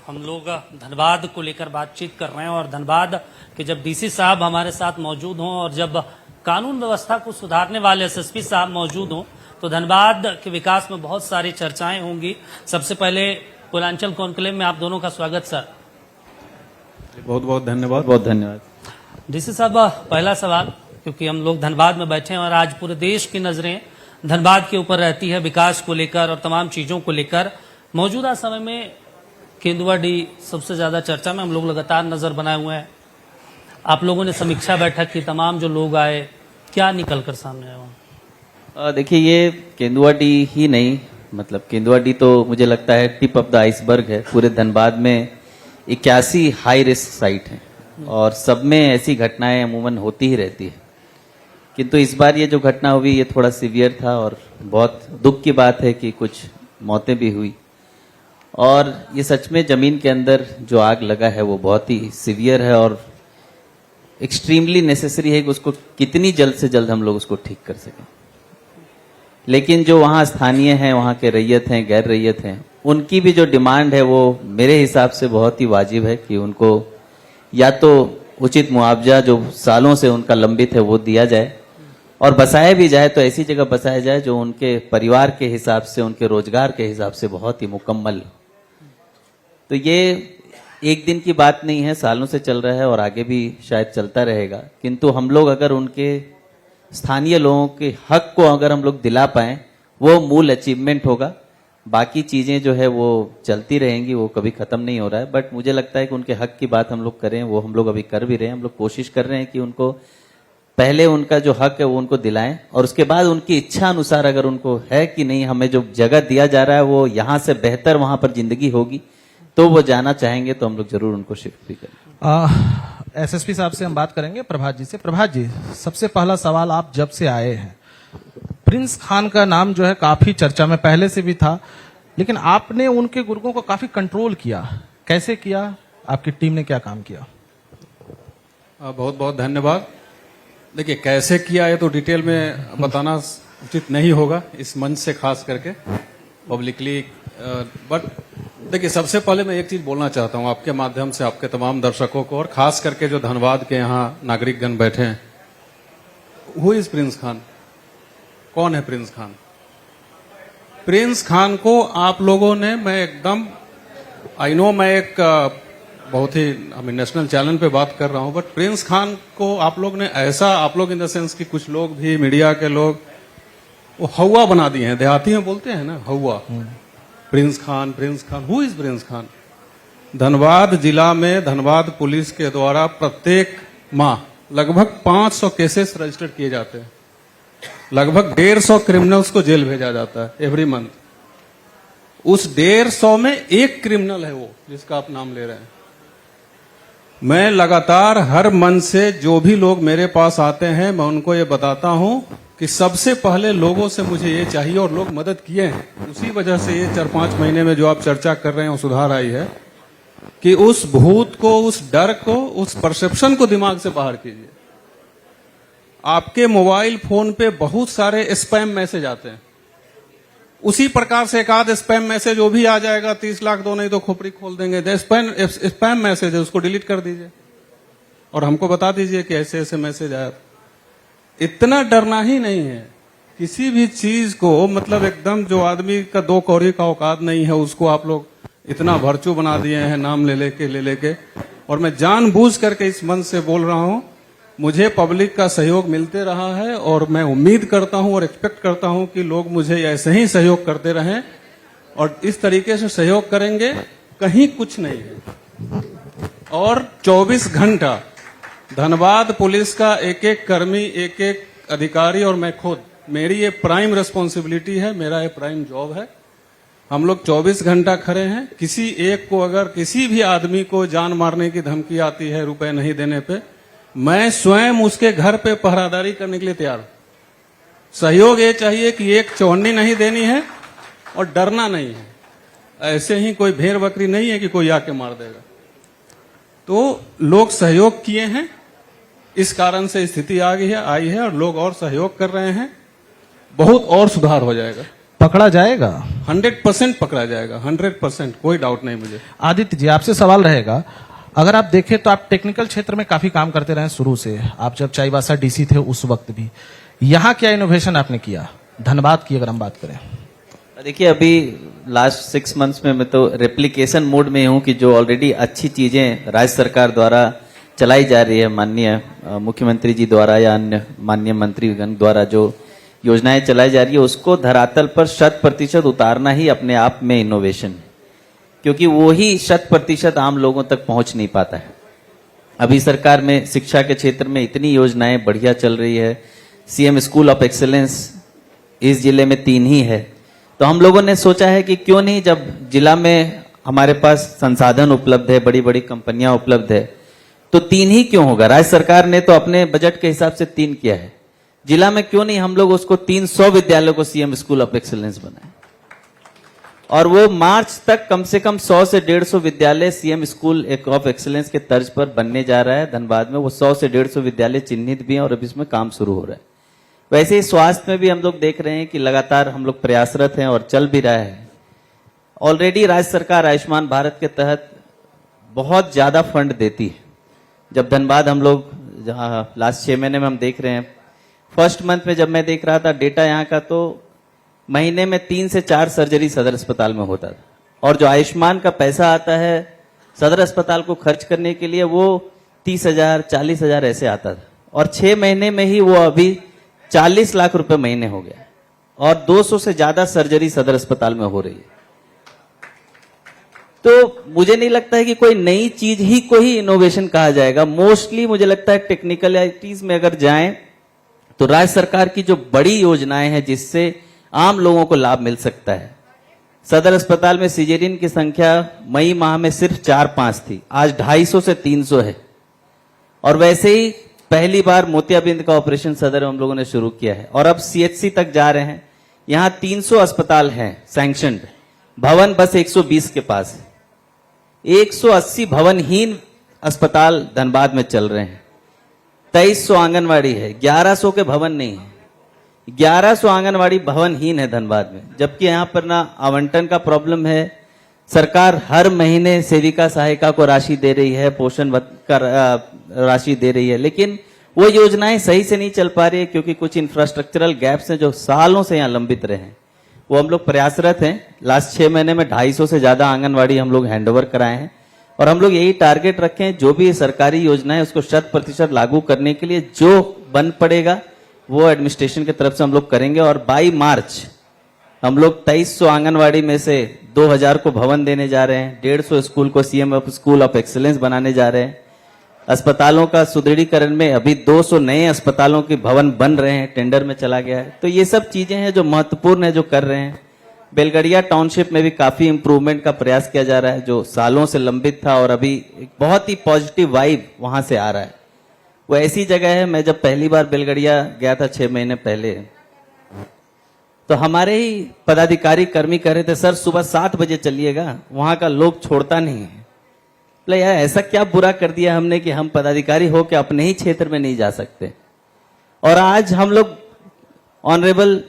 हम लोग धनबाद को लेकर बातचीत कर रहे हैं और धनबाद के जब डीसी साहब हमारे साथ मौजूद हों और जब कानून व्यवस्था को सुधारने वाले एसएसपी साहब मौजूद हों तो धनबाद के विकास में बहुत सारी चर्चाएं होंगी। सबसे पहले पूर्वांचल कॉन्क्लेव में आप दोनों का स्वागत सर। बहुत बहुत धन्यवाद। बहुत धन्यवाद डीसी साहब, पहला सवाल, क्योंकि हम लोग धनबाद में बैठे हैं और आज पूरे देश की नजरें धनबाद के ऊपर रहती है विकास को लेकर और तमाम चीजों को लेकर। मौजूदा समय में केंदुआडीह सबसे ज्यादा चर्चा में, हम लोग लगातार नजर बनाए हुए हैं। आप लोगों ने समीक्षा बैठक की, तमाम जो लोग आए, क्या निकल कर सामने आया वहाँ? देखिए, ये केंदुआडीह ही नहीं, मतलब केंदुआडीह तो मुझे लगता है टिप ऑफ द आइसबर्ग है। पूरे धनबाद में 81 हाई रिस्क साइट हैं और सब में ऐसी घटनाएं अमूमन होती ही रहती है, किंतु इस बार ये जो घटना हुई ये थोड़ा सीवियर था और बहुत दुख की बात है कि कुछ मौतें भी हुई। और ये सच में जमीन के अंदर जो आग लगा है वो बहुत ही सीवियर है और एक्सट्रीमली नेसेसरी है कि उसको कितनी जल्द से जल्द हम लोग उसको ठीक कर सकें। लेकिन जो वहाँ स्थानीय हैं, वहाँ के रैयत हैं, गैर रैयत हैं, उनकी भी जो डिमांड है वो मेरे हिसाब से बहुत ही वाजिब है कि उनको या तो उचित मुआवजा जो सालों से उनका लंबित है वो दिया जाए और बसाया भी जाए तो ऐसी जगह बसाया जाए जो उनके परिवार के हिसाब से, उनके रोजगार के हिसाब से बहुत ही मुकम्मल। तो ये एक दिन की बात नहीं है, सालों से चल रहा है और आगे भी शायद चलता रहेगा। किंतु हम लोग अगर उनके स्थानीय लोगों के हक को अगर हम लोग दिला पाएं, वो मूल अचीवमेंट होगा। बाकी चीजें जो है वो चलती रहेंगी, वो कभी खत्म नहीं हो रहा है। बट मुझे लगता है कि उनके हक की बात हम लोग करें, वो हम लोग अभी कर भी रहे हैं। हम लोग कोशिश कर रहे हैं कि उनको पहले उनका जो हक है वो उनको दिलाएं और उसके बाद उनकी इच्छा अनुसार अगर उनको है कि नहीं हमें जो जगह दिया जा रहा है वो यहाँ से बेहतर वहां पर जिंदगी होगी तो वो जाना चाहेंगे तो हम लोग जरूर उनको शिफ्ट भी करेंगे। एसएसपी साहब से हम बात करेंगे प्रभात जी से। प्रभात जी, सबसे पहला सवाल, आप जब से आए हैं प्रिंस खान का नाम जो है काफी चर्चा में पहले से भी था, लेकिन आपने उनके गुर्गों को काफी कंट्रोल किया, कैसे किया? आपकी टीम ने क्या काम किया? बहुत बहुत धन्यवाद। देखिए, कैसे किया है तो डिटेल में बताना उचित नहीं होगा इस मंच से, खास करके पब्लिकली। बट देखिए, सबसे पहले मैं एक चीज बोलना चाहता हूं आपके माध्यम से आपके तमाम दर्शकों को और खास करके जो धनबाद के यहाँ नागरिकगण बैठे हैं। Who is Prince Khan? कौन है प्रिंस खान? प्रिंस खान को आप लोगों ने, मैं एकदम आई नो, मैं एक बहुत ही नेशनल चैनल पे बात कर रहा हूं, बट प्रिंस खान को आप लोग ने ऐसा, आप लोग इन द सेंस कि कुछ लोग भी मीडिया के लोग वो हवा बना दिए हैं। देहाती में बोलते हैं ना, हवा। Prince Khan, Prince Khan, who is Prince Khan? Dhanbad जिला में धनबाद पुलिस के द्वारा प्रत्येक माह लगभग 500 केसेस रजिस्टर किए जाते हैं। लगभग 150 क्रिमिनल्स को जेल भेजा जाता है एवरी मंथ। उस 150 में एक क्रिमिनल है वो जिसका आप नाम ले रहे हैं। मैं लगातार हर मंच से जो भी लोग मेरे पास आते हैं मैं उनको ये बताता हूं कि सबसे पहले लोगों से मुझे ये चाहिए और लोग मदद किए हैं। उसी वजह से ये 4-5 महीने में जो आप चर्चा कर रहे हैं वो सुधार आई है कि उस भूत को, उस डर को, उस परसेप्शन को दिमाग से बाहर कीजिए। आपके मोबाइल फोन पे बहुत सारे स्पैम मैसेज आते हैं, उसी प्रकार से एक आध स्पैम मैसेज वो भी आ जाएगा, 30 लाख दो नहीं तो खोपड़ी खोल देंगे। स्पैम मैसेज है, उसको डिलीट कर दीजिए और हमको बता दीजिए कि ऐसे ऐसे मैसेज आया। इतना डरना ही नहीं है किसी भी चीज को, मतलब एकदम जो आदमी का 2 कौड़ी का औकात नहीं है उसको आप लोग इतना भरचू बना दिए हैं नाम ले लेके। और मैं जानबूझ करके इस मंच से बोल रहा हूं, मुझे पब्लिक का सहयोग मिलते रहा है और मैं उम्मीद करता हूं और एक्सपेक्ट करता हूं कि लोग मुझे ऐसे ही सहयोग करते रहें और इस तरीके से सहयोग करेंगे, कहीं कुछ नहीं है। और 24 घंटा धनबाद पुलिस का एक एक कर्मी, एक एक अधिकारी और मैं खुद, मेरी ये प्राइम रिस्पॉन्सिबिलिटी है, मेरा ये प्राइम जॉब है। हम लोग 24 घंटा खड़े हैं। किसी एक को, अगर किसी भी आदमी को जान मारने की धमकी आती है रुपए नहीं देने पे, मैं स्वयं उसके घर पे पहरादारी करने के लिए तैयार हूं। सहयोग ये चाहिए कि एक चौहन्नी नहीं देनी है और डरना नहीं है। ऐसे ही कोई भेड़ बकरी नहीं है कि कोई आके मार देगा। तो लोग सहयोग किए हैं, इस कारण से स्थिति आई है और लोग और सहयोग कर रहे हैं। बहुत और सुधार हो जाएगा। पकड़ा जाएगा? 100% पकड़ा जाएगा, 100%, कोई डाउट नहीं मुझे। आदित्य जी, आपसे सवाल रहेगा, अगर आप देखें तो आप टेक्निकल क्षेत्र में काफी काम करते रहे शुरू से, आप जब चाईबासा डीसी थे उस वक्त भी, यहाँ क्या इनोवेशन आपने किया धनबाद की अगर हम बात करें? देखिए, अभी लास्ट 6 मंथ्स में मैं तो रेप्लिकेशन मोड में हूं कि जो ऑलरेडी अच्छी चीजें राज्य सरकार द्वारा चलाई जा रही है, माननीय मुख्यमंत्री जी द्वारा या अन्य माननीय मंत्रीगण द्वारा जो योजनाएं चलाई जा रही है, उसको धरातल पर 100% उतारना ही अपने आप में इनोवेशन है, क्योंकि वो ही 100% आम लोगों तक पहुंच नहीं पाता है। अभी सरकार में शिक्षा के क्षेत्र में इतनी योजनाएं बढ़िया चल रही है, सीएम स्कूल ऑफ एक्सीलेंस इस जिले में 3 ही है, तो हम लोगों ने सोचा है कि क्यों नहीं, जब जिला में हमारे पास संसाधन उपलब्ध है, बड़ी बड़ी कंपनियां उपलब्ध है, तो 3 ही क्यों होगा। राज्य सरकार ने तो अपने बजट के हिसाब से 3 किया है, जिला में क्यों नहीं हम लोग उसको 300 विद्यालयों को सीएम स्कूल ऑफ एक्सीलेंस बनाए, और वो मार्च तक कम से कम 100 से 150 विद्यालय सीएम स्कूल ऑफ एक्सीलेंस के तर्ज पर बनने जा रहा है धनबाद में। वो 100 से 150 विद्यालय चिन्हित भी हैं और अभी इसमें काम शुरू हो रहा है। वैसे ही स्वास्थ्य में भी हम लोग देख रहे हैं कि लगातार हम लोग प्रयासरत हैं और चल भी रहा है। ऑलरेडी राज्य सरकार आयुष्मान भारत के तहत बहुत ज्यादा फंड देती है। जब धनबाद हम लोग जहाँ लास्ट 6 महीने में हम देख रहे हैं, फर्स्ट मंथ में जब मैं देख रहा था डेटा यहाँ का, तो महीने में 3 से 4 सर्जरी सदर अस्पताल में होता था, और जो आयुष्मान का पैसा आता है सदर अस्पताल को खर्च करने के लिए वो 30,000 40,000 ऐसे आता था, और 6 महीने में ही वो अभी 40 लाख रुपए महीने हो गया, और 200 से ज्यादा सर्जरी सदर अस्पताल में हो रही है। तो मुझे नहीं लगता है कि कोई नई चीज ही को ही इनोवेशन कहा जाएगा। मोस्टली मुझे लगता है टेक्निकलिटीज में अगर जाएं तो राज्य सरकार की जो बड़ी योजनाएं हैं जिससे आम लोगों को लाभ मिल सकता है। सदर अस्पताल में सिजेरियन की संख्या मई माह में सिर्फ 4-5 थी, आज 250 से 300 है। और वैसे ही पहली बार मोतियाबिंद का ऑपरेशन सदर हम लोगों ने शुरू किया है, और अब सीएचसी तक जा रहे हैं। यहां 300 अस्पताल हैं सैंक्शनड, भवन बस 120 के पास है। 180 भवनहीन अस्पताल धनबाद में चल रहे हैं। 2300 आंगनवाड़ी है, 1100 के भवन नहीं है। 1100 आंगनवाड़ी भवनहीन है धनबाद में, जबकि यहाँ पर ना आवंटन का प्रॉब्लम है। सरकार हर महीने सेविका सहायिका को राशि दे रही है, पोषण का राशि दे रही है, लेकिन वो योजनाएं सही से नहीं चल पा रही है क्योंकि कुछ इंफ्रास्ट्रक्चरल गैप्स हैं जो सालों से यहाँ लंबित रहे हैं। वो हम लोग प्रयासरत हैं। लास्ट 6 महीने में 250 से ज्यादा आंगनवाड़ी हम लोग हैंडओवर कराए हैं, और हम लोग यही टारगेट रखें जो भी सरकारी योजना है उसको 100% लागू करने के लिए जो बन पड़ेगा वो एडमिनिस्ट्रेशन की तरफ से हम लोग करेंगे। और बाई मार्च हम लोग 2300 आंगनवाड़ी में से 2000 को भवन देने जा रहे हैं, 150 स्कूल को सीएम स्कूल ऑफ एक्सीलेंस बनाने जा रहे हैं। अस्पतालों का सुदृढ़ीकरण में अभी 200 नए अस्पतालों के भवन बन रहे हैं, टेंडर में चला गया है। तो ये सब चीजें हैं जो महत्वपूर्ण है, जो कर रहे हैं। बेलगड़िया टाउनशिप में भी काफी इंप्रूवमेंट का प्रयास किया जा रहा है, जो सालों से लंबित था, और अभी एक बहुत ही पॉजिटिव वाइब वहां से आ रहा है। वो ऐसी जगह है, मैं जब पहली बार बेलगड़िया गया था 6 महीने पहले, तो हमारे ही पदाधिकारी कर्मी कह रहे थे सर सुबह 7 बजे चलिएगा, वहां का लोग छोड़ता नहीं है। बोले यार ऐसा क्या बुरा कर दिया हमने कि हम पदाधिकारी हो के अपने ही क्षेत्र में नहीं जा सकते। और आज हम लोग ऑनरेबल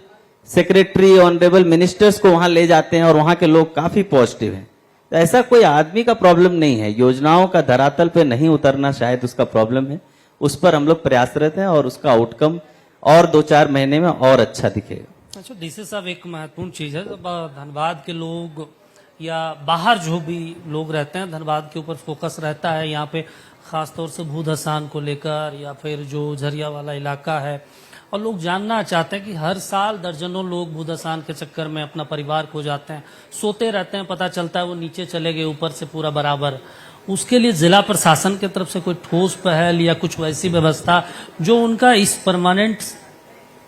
सेक्रेटरी, ऑनरेबल मिनिस्टर्स को वहां ले जाते हैं और वहां के लोग काफी पॉजिटिव हैं। तो ऐसा कोई आदमी का प्रॉब्लम नहीं है, योजनाओं का धरातल पे नहीं उतरना शायद उसका प्रॉब्लम है। उस पर हम लोग प्रयासरत हैं और उसका आउटकम और 2-4 महीने में और अच्छा दिखेगा। अच्छा, डीसी साहब, एक महत्वपूर्ण चीज है, जब धनबाद के लोग या बाहर जो भी लोग रहते हैं, धनबाद के ऊपर फोकस रहता है यहाँ पे, खासतौर से भूधसान को लेकर, या फिर जो झरिया वाला इलाका है, और लोग जानना चाहते हैं कि हर साल दर्जनों लोग भूधसान के चक्कर में अपना परिवार खो जाते हैं, सोते रहते हैं, पता चलता है वो नीचे चले गए, ऊपर से पूरा बराबर। उसके लिए जिला प्रशासन की तरफ से कोई ठोस पहल या कुछ वैसी व्यवस्था जो उनका इस परमानेंट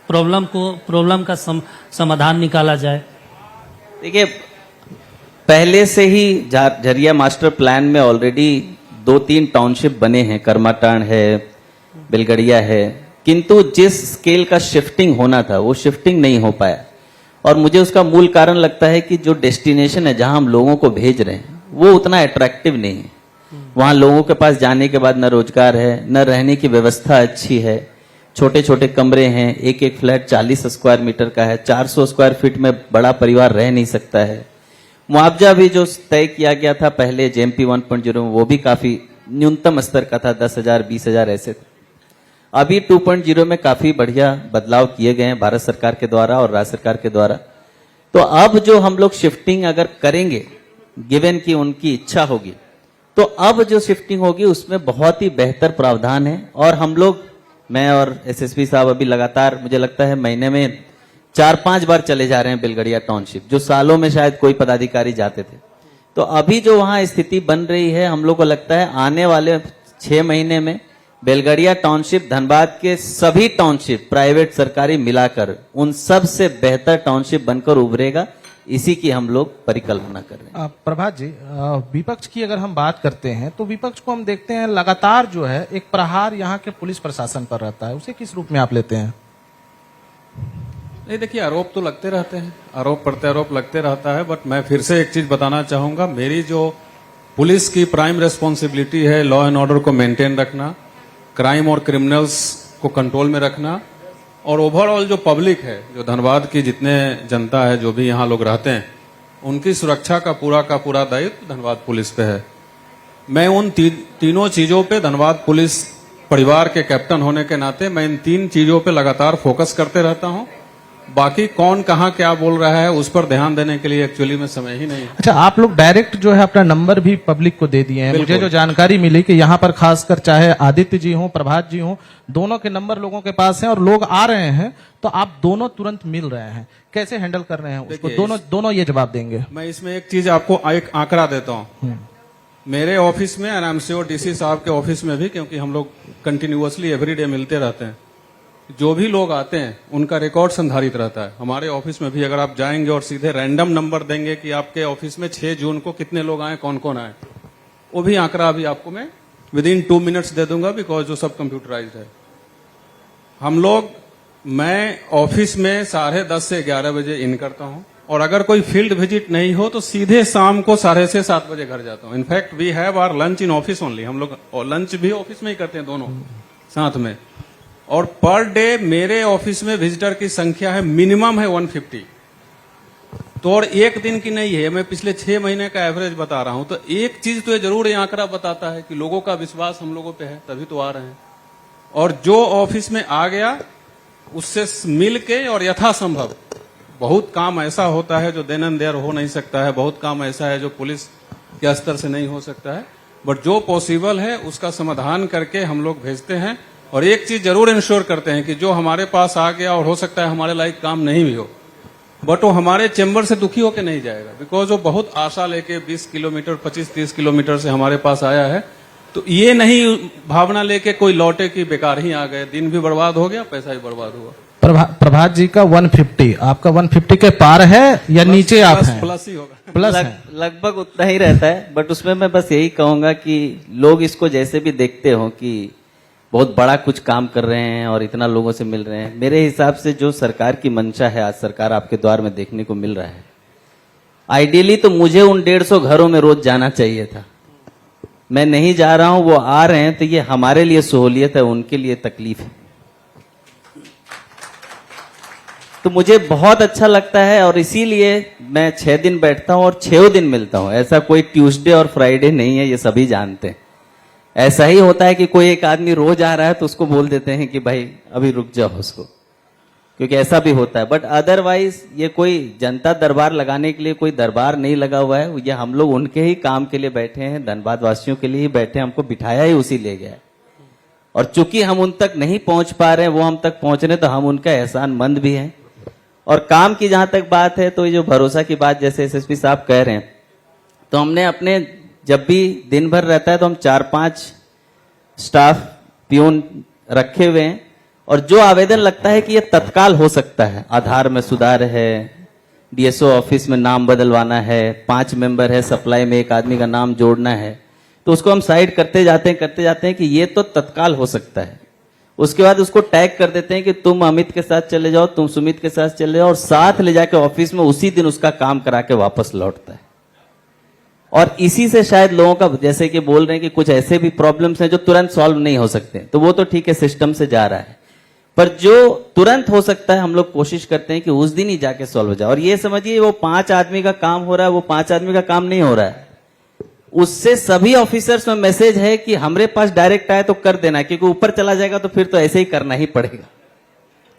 प्रॉब्लम का समाधान निकाला जाए? देखिए, पहले से ही झरिया मास्टर प्लान में ऑलरेडी 2-3 टाउनशिप बने हैं, कर्माटांड है, बेलगड़िया है, किंतु जिस स्केल का शिफ्टिंग होना था वो शिफ्टिंग नहीं हो पाया। और मुझे उसका मूल कारण लगता है कि जो डेस्टिनेशन है जहां हम लोगों को भेज रहे हैं वो उतना अट्रैक्टिव नहीं है। वहां लोगों के पास जाने के बाद न रोजगार है, न रहने की व्यवस्था अच्छी है। छोटे छोटे कमरे हैं, एक एक फ्लैट 40 स्क्वायर मीटर का है, 400 स्क्वायर फीट में बड़ा परिवार रह नहीं सकता है। मुआवजा भी जो तय किया गया था पहले जेएमपी 1.0 में, वो भी काफी न्यूनतम स्तर का था, 10,000 20,000 ऐसे थे। अभी 2.0 में काफी बढ़िया बदलाव किए गए हैं भारत सरकार के द्वारा और राज्य सरकार के द्वारा। तो अब जो हम लोग शिफ्टिंग अगर करेंगे, गिवन की उनकी इच्छा होगी, तो अब जो शिफ्टिंग होगी उसमें बहुत ही बेहतर प्रावधान है। और हम लोग, मैं और एसएसपी साहब अभी लगातार मुझे लगता है महीने में 4-5 बार चले जा रहे हैं बेलगड़िया टाउनशिप, जो सालों में शायद कोई पदाधिकारी जाते थे। तो अभी जो वहां स्थिति बन रही है, हम लोग को लगता है आने वाले 6 महीने में बेलगड़िया टाउनशिप धनबाद के सभी टाउनशिप प्राइवेट सरकारी मिलाकर उन सब से बेहतर टाउनशिप बनकर उभरेगा। इसी की हम लोग परिकल्पना कर रहे हैं। प्रभात जी, विपक्ष की अगर हम बात करते हैं तो विपक्ष को हम देखते हैं लगातार जो है एक प्रहार यहाँ के पुलिस प्रशासन पर रहता है, उसे किस रूप में आप लेते हैं? नहीं, देखिए, आरोप तो लगते रहते हैं, आरोप प्रत्यारोप लगते रहता है, बट मैं फिर से एक चीज बताना चाहूंगा। मेरी जो पुलिस की प्राइम रेस्पॉन्सिबिलिटी है लॉ एंड ऑर्डर को मेंटेन रखना, क्राइम और क्रिमिनल्स को कंट्रोल में रखना, और ओवरऑल जो पब्लिक है, जो धनबाद की जितने जनता है, जो भी यहाँ लोग रहते हैं, उनकी सुरक्षा का पूरा दायित्व धनबाद पुलिस पे है। मैं उन तीनों चीजों पे, धनबाद पुलिस परिवार के कैप्टन होने के नाते, मैं इन 3 चीजों पे लगातार फोकस करते रहता हूं। बाकी कौन कहां क्या बोल रहा है उस पर ध्यान देने के लिए एक्चुअली में समय ही नहीं है। अच्छा, आप लोग डायरेक्ट जो है अपना नंबर भी पब्लिक को दे दिए हैं। मुझे जो जानकारी मिली कि यहाँ पर खासकर चाहे आदित्य जी हो, प्रभात जी हो, दोनों के नंबर लोगों के पास हैं और लोग आ रहे हैं, तो आप दोनों तुरंत मिल रहे हैं, कैसे हैंडल कर रहे हैं उसको? दोनों ये जवाब देंगे। मैं इसमें एक चीज आपको एक आंकड़ा देता हूँ। मेरे ऑफिस में, एनएमसीओ डीसी साहब के ऑफिस में भी, क्योंकि हम लोग कंटिन्यूअसली एवरीडे मिलते रहते हैं, जो भी लोग आते हैं उनका रिकॉर्ड संधारित रहता है। हमारे ऑफिस में भी अगर आप जाएंगे और सीधे रैंडम नंबर देंगे कि आपके ऑफिस में 6 जून को कितने लोग आए, कौन कौन आए, वो भी आंकड़ा अभी आपको मैं विदिन 2 मिनट्स दे दूंगा, बिकॉज जो सब कंप्यूटराइज्ड है। हम लोग, मैं ऑफिस में 10:30 से 11 बजे इन करता हूं, और अगर कोई फील्ड विजिट नहीं हो तो सीधे शाम को 6:30 से 7 बजे घर जाता हूं। In fact we have our lunch in office only. हम लोग लंच भी ऑफिस में ही करते हैं, दोनों साथ में। और पर डे मेरे ऑफिस में विजिटर की संख्या है, मिनिमम है 150। तो और एक दिन की नहीं है, मैं पिछले 6 महीने का एवरेज बता रहा हूं। तो एक चीज तो ये जरूर ये आंकड़ा बताता है कि लोगों का विश्वास हम लोगों पे है, तभी तो आ रहे हैं। और जो ऑफिस में आ गया उससे मिल के, और यथासंभव, बहुत काम ऐसा होता है जो देन एंड देयर हो नहीं सकता है, बहुत काम ऐसा है जो पुलिस के स्तर से नहीं हो सकता है, बट जो पॉसिबल है उसका समाधान करके हम लोग भेजते हैं। और एक चीज जरूर इंश्योर करते हैं कि जो हमारे पास आ गया, और हो सकता है हमारे लायक काम नहीं भी हो, बट वो हमारे चेंबर से दुखी होकर नहीं जाएगा, बिकॉज वो बहुत आशा लेके 20 किलोमीटर 25-30 किलोमीटर से हमारे पास आया है। तो ये नहीं भावना लेके कोई लौटे कि बेकार ही आ गए, दिन भी बर्बाद हो गया, पैसा भी बर्बाद हुआ। प्रभात जी का 150, आपका 150 के पार है या नीचे आप हैं? प्लस ही होगा, प्लस है। लगभग उतना ही रहता है, बट उसमें मैं बस यही कहूंगा कि लोग इसको जैसे भी देखते हो कि बहुत बड़ा कुछ काम कर रहे हैं और इतना लोगों से मिल रहे हैं, मेरे हिसाब से जो सरकार की मंशा है, आज सरकार आपके द्वार में देखने को मिल रहा है। आइडियली तो मुझे उन 150 घरों में रोज जाना चाहिए था, मैं नहीं जा रहा हूं, वो आ रहे हैं, तो ये हमारे लिए सहूलियत है, उनके लिए तकलीफ है। तो मुझे बहुत अच्छा लगता है, और इसीलिए मैं 6 दिन बैठता हूं और 6 दिन मिलता हूं। ऐसा कोई ट्यूसडे और फ्राइडे नहीं है, ये सभी जानते हैं। ऐसा ही होता है कि कोई एक आदमी रोज आ रहा है तो उसको बोल देते हैं कि भाई अभी रुक जाओ उसको, क्योंकि ऐसा भी होता है। बट अदरवाइज ये कोई जनता दरबार लगाने के लिए कोई दरबार नहीं लगा हुआ है, ये हम लोग उनके ही काम के लिए बैठे हैं, धनबाद वासियों के लिए ही बैठे हैं, हमको बिठाया ही उसी ले गया है। और चूंकि हम उन तक नहीं पहुंच पा रहे हैं, वो हम तक पहुंच रहे, तो हम उनका एहसान मंद भी हैं। और काम की जहां तक बात है, तो ये जो भरोसा की बात जैसे एसएसपी साहब कह रहे हैं, तो हमने अपने, जब भी दिन भर रहता है तो हम 4-5 स्टाफ प्यून रखे हुए हैं, और जो आवेदन लगता है कि ये तत्काल हो सकता है, आधार में सुधार है, डीएसओ ऑफिस में नाम बदलवाना है, 5 मेंबर है, सप्लाई में 1 आदमी का नाम जोड़ना है, तो उसको हम साइड करते जाते हैं कि ये तो तत्काल हो सकता है। उसके बाद उसको टैग कर देते हैं कि तुम अमित के साथ चले जाओ, तुम सुमित के साथ चले जाओ, और साथ ले जाके ऑफिस में उसी दिन उसका काम करा के वापस लौटता है। और इसी से शायद लोगों का, जैसे कि बोल रहे हैं कि कुछ ऐसे भी प्रॉब्लम्स हैं जो तुरंत सॉल्व नहीं हो सकते, तो वो तो ठीक है, सिस्टम से जा रहा है। पर जो तुरंत हो सकता है हम लोग कोशिश करते हैं कि उस दिन ही जाके सॉल्व हो जाए। और ये समझिए वो 5 आदमी का काम हो रहा है, वो 5 आदमी का काम नहीं हो रहा है, उससे सभी ऑफिसर्स में मैसेज है कि हमारे पास डायरेक्ट आए तो कर देना, क्योंकि ऊपर चला जाएगा तो फिर तो ऐसे ही करना ही पड़ेगा।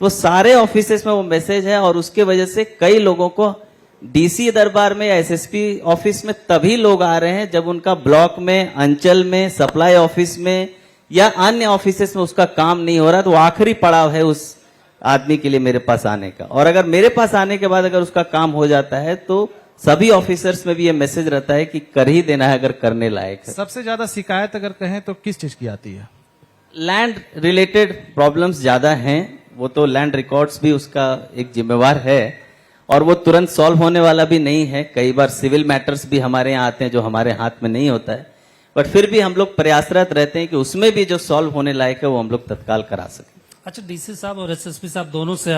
तो सारे ऑफिसेस में वो मैसेज है और उसके वजह से कई लोगों को डीसी दरबार में या एसएसपी ऑफिस में तभी लोग आ रहे हैं जब उनका ब्लॉक में, अंचल में, सप्लाई ऑफिस में या अन्य ऑफिसेस में उसका काम नहीं हो रहा, तो आखिरी पड़ाव है उस आदमी के लिए मेरे पास आने का। और अगर मेरे पास आने के बाद अगर उसका काम हो जाता है तो सभी ऑफिसर्स में भी ये मैसेज रहता है कि कर ही देना है अगर करने लायक है। सबसे ज्यादा शिकायत अगर कहें तो किस चीज की आती है? लैंड रिलेटेड प्रॉब्लम्स ज्यादा हैं, वो तो लैंड रिकॉर्ड्स भी उसका एक जिम्मेवार है और वो तुरंत सॉल्व होने वाला भी नहीं है। कई बार सिविल मैटर्स भी हमारे यहाँ आते हैं जो हमारे हाथ में नहीं होता है, बट फिर भी हम लोग प्रयासरत रहते हैं कि उसमें भी जो सॉल्व होने लायक है वो हम लोग तत्काल करा सकें। अच्छा, डीसी साहब और एसएसपी साहब दोनों से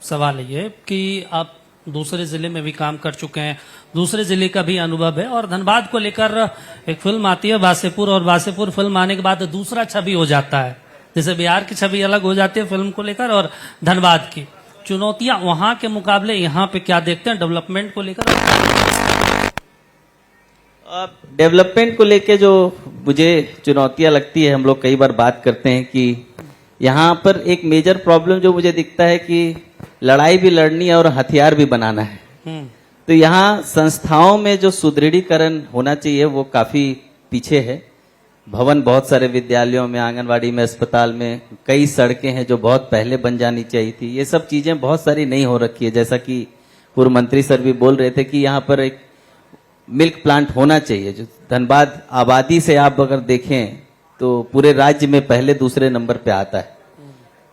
सवाल ये कि आप दूसरे जिले में भी काम कर चुके हैं, दूसरे जिले का भी अनुभव है और धनबाद को लेकर एक फिल्म आती है वासेपुर, और वासेपुर फिल्म आने के बाद दूसरा छवि हो जाता है, जैसे बिहार की छवि अलग हो जाती है फिल्म को लेकर और धनबाद की चुनौतियां वहां के मुकाबले यहाँ पे क्या देखते हैं डेवलपमेंट को लेकर? डेवलपमेंट को लेके जो मुझे चुनौतियां लगती है, हम लोग कई बार बात करते हैं कि यहाँ पर एक मेजर प्रॉब्लम जो मुझे दिखता है कि लड़ाई भी लड़नी है और हथियार भी बनाना है। तो यहाँ संस्थाओं में जो सुदृढ़ीकरण होना चाहिए वो काफी पीछे है। भवन बहुत सारे विद्यालयों में, आंगनवाड़ी में, अस्पताल में, कई सड़कें हैं जो बहुत पहले बन जानी चाहिए थी, ये सब चीजें बहुत सारी नहीं हो रखी है। जैसा कि पूर्व मंत्री सर भी बोल रहे थे कि यहाँ पर एक मिल्क प्लांट होना चाहिए। जो धनबाद आबादी से आप अगर देखें तो पूरे राज्य में पहले दूसरे नंबर पे आता है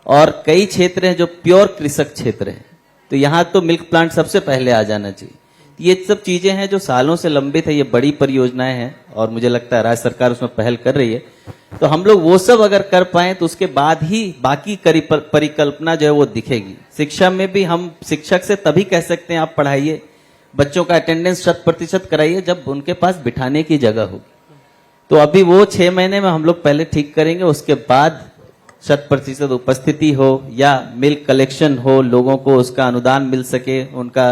और कई क्षेत्र हैं जो प्योर कृषक क्षेत्र हैं, तो यहाँ तो मिल्क प्लांट सबसे पहले आ जाना चाहिए। ये सब चीजें हैं जो सालों से लंबित है, ये बड़ी परियोजनाएं हैं और मुझे लगता है राज्य सरकार उसमें पहल कर रही है। तो हम लोग वो सब अगर कर पाए तो उसके बाद ही बाकी परिकल्पना जो है वो दिखेगी। शिक्षा में भी हम शिक्षक से तभी कह सकते हैं आप पढ़ाइए, बच्चों का अटेंडेंस 100% कराइए जब उनके पास बिठाने की जगह होगी। तो अभी वो 6 महीने में हम लोग पहले ठीक करेंगे, उसके बाद 100% उपस्थिति हो या मिल्क कलेक्शन हो, लोगों को उसका अनुदान मिल सके, उनका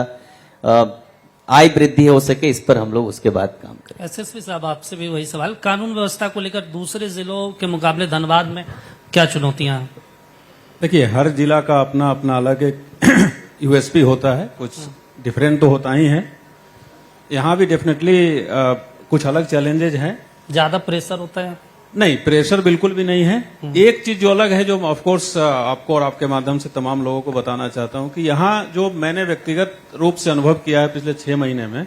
आय वृद्धि हो सके, इस पर हम लोग उसके बाद काम करें। एसएसपी साहब आपसे भी वही सवाल, कानून व्यवस्था को लेकर दूसरे जिलों के मुकाबले धनबाद में क्या चुनौतियां हैं? देखिए, हर जिला का अपना अपना अलग एक यूएसपी होता है, कुछ डिफरेंट तो होता ही है। यहाँ भी डेफिनेटली कुछ अलग चैलेंजेज हैं। ज्यादा प्रेशर होता है? नहीं, प्रेशर बिल्कुल भी नहीं है। एक चीज जो अलग है, जो ऑफ कोर्स आपको और आपके माध्यम से तमाम लोगों को बताना चाहता हूं कि यहाँ जो मैंने व्यक्तिगत रूप से अनुभव किया है पिछले 6 महीने में,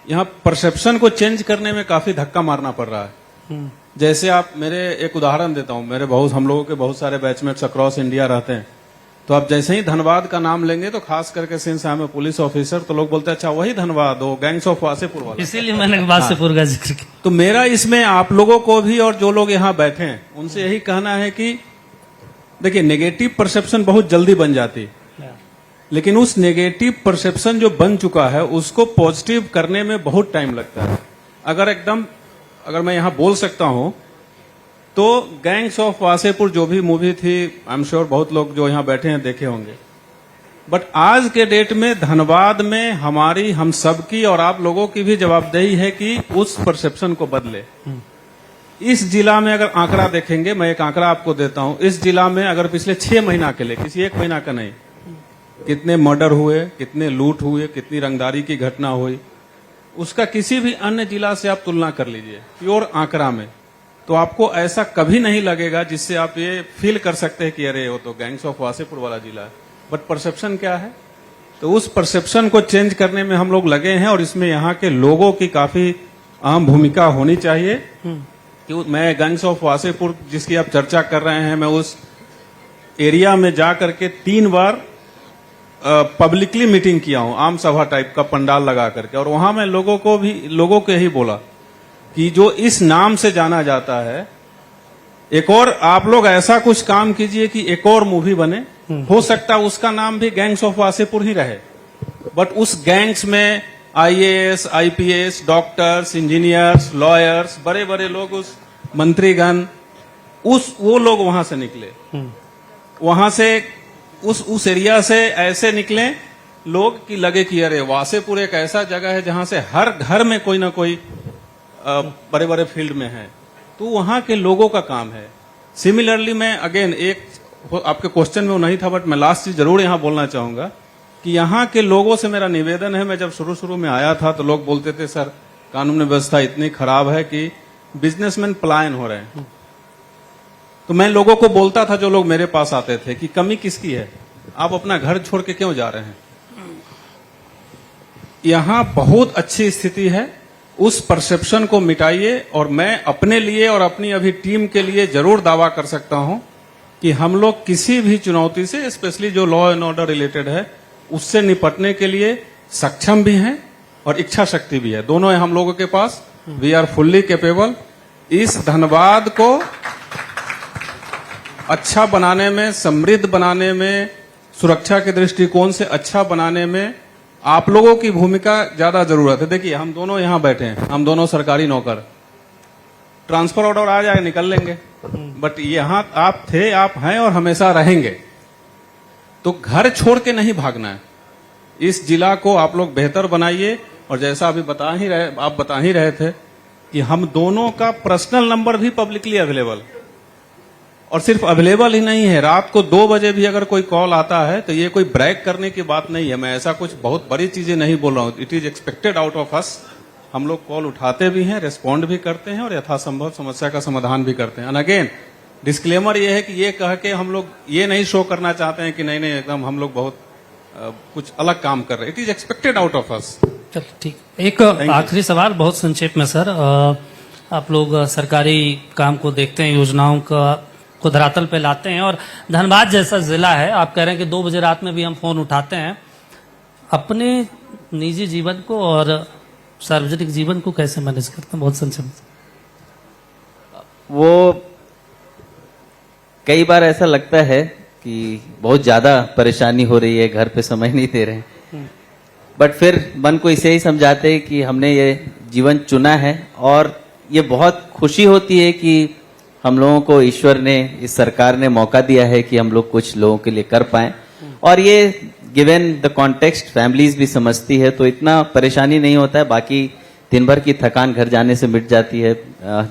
यहाँ परसेप्शन को चेंज करने में काफी धक्का मारना पड़ रहा है। जैसे आप, मेरे एक उदाहरण देता हूं, हम लोगों के बहुत सारे बैचमेट्स अक्रॉस इंडिया रहते हैं, तो आप जैसे ही धनबाद का नाम लेंगे तो खास करके since I am police officer, तो लोग बोलते हैं अच्छा वही धनबाद हो, गैंग्स ऑफ वासेपुर वाला। इसीलिए मैंने वासेपुर का जिक्र किया। तो मेरा इसमें आप लोगों को भी और जो लोग यहाँ बैठे हैं उनसे यही कहना है कि देखिए, नेगेटिव परसेप्शन बहुत जल्दी बन जाती है, लेकिन उस नेगेटिव परसेप्शन जो बन चुका है उसको पॉजिटिव करने में बहुत टाइम लगता है। अगर मैं यहाँ बोल सकता हूं तो गैंग्स ऑफ वासेपुर जो भी मूवी थी, आई एम श्योर बहुत लोग जो यहाँ बैठे हैं देखे होंगे, बट आज के डेट में धनबाद में हमारी, हम सबकी और आप लोगों की भी जवाबदेही है कि उस परसेप्शन को बदले। इस जिला में अगर आंकड़ा देखेंगे, मैं एक आंकड़ा आपको देता हूं, इस जिला में अगर पिछले 6 महीना के लिए, किसी एक महीना का नहीं, कितने मर्डर हुए, कितने लूट हुए, कितनी रंगदारी की घटना हुई, उसका किसी भी अन्य जिला से आप तुलना कर लीजिए प्योर आंकड़ा में, तो आपको ऐसा कभी नहीं लगेगा जिससे आप ये फील कर सकते हैं कि अरे वो तो गैंग्स ऑफ वासेपुर वाला जिला है। बट परसेप्शन क्या है, तो उस परसेप्शन को चेंज करने में हम लोग लगे हैं और इसमें यहाँ के लोगों की काफी अहम भूमिका होनी चाहिए। कि मैं गैंग्स ऑफ वासेपुर जिसकी आप चर्चा कर रहे हैं, मैं उस एरिया में जा करके 3 बार पब्लिकली मीटिंग किया हूं, आम सभा टाइप का पंडाल लगा करके, और वहां मैं लोगों को यही बोला कि जो इस नाम से जाना जाता है, एक और आप लोग ऐसा कुछ काम कीजिए कि एक और मूवी बने, हो सकता है उसका नाम भी गैंग्स ऑफ वासेपुर ही रहे, बट उस गैंग्स में IAS, IPS, doctors, engineers, lawyers, बड़े बड़े लोग, उस मंत्रीगण, वो लोग वहां से निकले। वहां से उस एरिया से ऐसे निकले लोग कि लगे कि अरे वासेपुर एक ऐसा जगह है जहां से हर घर में कोई ना कोई बड़े बड़े फील्ड में है, तो वहां के लोगों का काम है। सिमिलरली मैं अगेन एक आपके क्वेश्चन में वो नहीं था, बट मैं लास्ट चीज जरूर यहां बोलना चाहूंगा कि यहाँ के लोगों से मेरा निवेदन है। मैं जब शुरू में आया था तो लोग बोलते थे सर कानून व्यवस्था इतनी खराब है कि बिजनेसमैन पलायन हो रहे हैं। तो मैं लोगों को बोलता था, जो लोग मेरे पास आते थे, कि कमी किसकी है, आप अपना घर छोड़ के क्यों जा रहे हैं। यहां बहुत अच्छी स्थिति है, उस परसेप्शन को मिटाइए। और मैं अपने लिए और अपनी अभी टीम के लिए जरूर दावा कर सकता हूं कि हम लोग किसी भी चुनौती से, स्पेशली जो लॉ एंड ऑर्डर रिलेटेड है, उससे निपटने के लिए सक्षम भी हैं और इच्छा शक्ति भी है। दोनों है हम लोगों के पास। We are fully capable. इस धनबाद को अच्छा बनाने में, समृद्ध बनाने में, सुरक्षा के दृष्टिकोण से अच्छा बनाने में आप लोगों की भूमिका ज्यादा जरूरत है। देखिए हम दोनों यहां बैठे हैं, हम दोनों सरकारी नौकर, ट्रांसफर ऑर्डर आ जाए निकल लेंगे, बट यहां आप थे, आप हैं और हमेशा रहेंगे। तो घर छोड़ के नहीं भागना है। इस जिला को आप लोग बेहतर बनाइए। और जैसा अभी आप बता ही रहे थे कि हम दोनों का पर्सनल नंबर भी पब्लिकली अवेलेबल, और सिर्फ अवेलेबल ही नहीं है, रात को 2 बजे भी अगर कोई कॉल आता है तो ये कोई ब्रेक करने की बात नहीं है। मैं ऐसा कुछ बहुत बड़ी चीजें नहीं बोल रहा हूं। It is expected out of us. हम लोग कॉल उठाते भी हैं, रेस्पॉन्ड भी करते हैं और यथासंभव समस्या का समाधान भी करते हैं। एंड अगेन डिस्क्लेमर ये है कि ये कह के हम लोग ये नहीं शो करना चाहते हैं कि नहीं एकदम हम लोग बहुत कुछ अलग काम कर रहे हैं। It is expected out of us. चलो ठीक। एक आखिरी सवाल बहुत संक्षेप में सर, आप लोग सरकारी काम को देखते हैं, योजनाओं को धरातल पे लाते हैं, और धनबाद जैसा जिला है, आप कह रहे हैं कि 2 बजे रात में भी हम फोन उठाते हैं। अपने निजी जीवन को और सार्वजनिक जीवन को कैसे मैनेज करते हैं, बहुत संक्षेप में? वो कई बार ऐसा लगता है कि बहुत ज्यादा परेशानी हो रही है, घर पे समय नहीं दे रहे हैं, बट फिर मन को इसे ही समझाते हैं कि हमने ये जीवन चुना है। और ये बहुत खुशी होती है कि हम लोगों को ईश्वर ने, इस सरकार ने मौका दिया है कि हम लोग कुछ लोगों के लिए कर पाएं। और ये गिवन द कॉन्टेक्स्ट फैमिलीज भी समझती है, तो इतना परेशानी नहीं होता है। बाकी दिन भर की थकान घर जाने से मिट जाती है,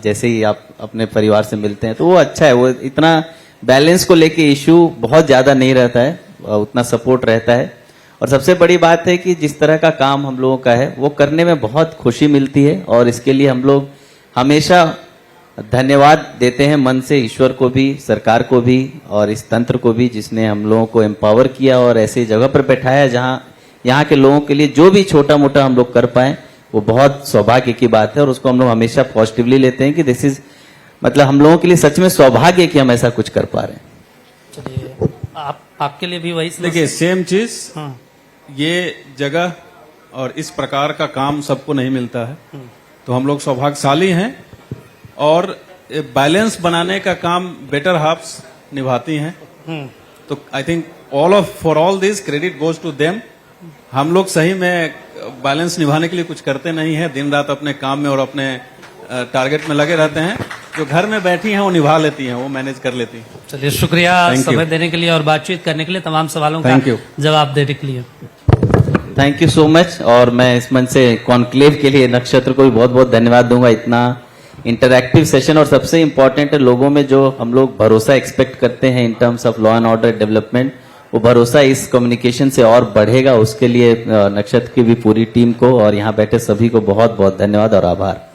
जैसे ही आप अपने परिवार से मिलते हैं, तो वो अच्छा है। वो इतना बैलेंस को लेके इश्यू बहुत ज्यादा नहीं रहता है, उतना सपोर्ट रहता है। और सबसे बड़ी बात है कि जिस तरह का काम हम लोगों का है वो करने में बहुत खुशी मिलती है, और इसके लिए हम लोग हमेशा धन्यवाद देते हैं मन से, ईश्वर को भी, सरकार को भी और इस तंत्र को भी, जिसने हम लोगों को एम्पावर किया और ऐसी जगह पर बैठाया जहां यहाँ के लोगों के लिए जो भी छोटा मोटा हम लोग कर पाए वो बहुत सौभाग्य की बात है। और उसको हम लोग हमेशा पॉजिटिवली लेते हैं कि दिस इज, मतलब हम लोगों के लिए सच में सौभाग्य कि हम ऐसा कुछ कर पा रहे हैं। चलिए, आपके लिए भी वही। देखिए सेम चीज, हाँ। ये जगह और इस प्रकार का काम सबको नहीं मिलता है, तो हम लोग सौभाग्यशाली हैं। और बैलेंस बनाने का काम बेटर हाफ्स निभाती हैं। तो I think for all this credit goes to them. हम लोग सही में बैलेंस निभाने के लिए कुछ करते नहीं है, दिन रात अपने काम में और अपने टारगेट में लगे रहते हैं। जो घर में बैठी हैं वो निभा लेती हैं, वो मैनेज कर लेती हैं। चलिए, शुक्रिया समय देने के लिए और बातचीत करने के लिए, तमाम सवालों का जवाब देने के लिए। Thank you so much. और मैं इस मंच से कॉन्क्लेव के लिए नक्षत्र को भी बहुत बहुत धन्यवाद दूंगा। इतना इंटरैक्टिव सेशन, और सबसे इम्पोर्टेंट है लोगों में जो हम लोग भरोसा एक्सपेक्ट करते हैं in terms of law and order development, वो भरोसा इस कम्युनिकेशन से और बढ़ेगा। उसके लिए नक्षत्र की भी पूरी टीम को और यहाँ बैठे सभी को बहुत बहुत धन्यवाद और आभार।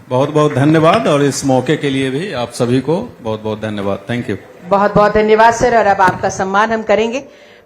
बहुत बहुत धन्यवाद, और इस मौके के लिए भी आप सभी को बहुत बहुत धन्यवाद। Thank you. बहुत बहुत धन्यवाद सर। और अब आपका सम्मान हम करेंगे।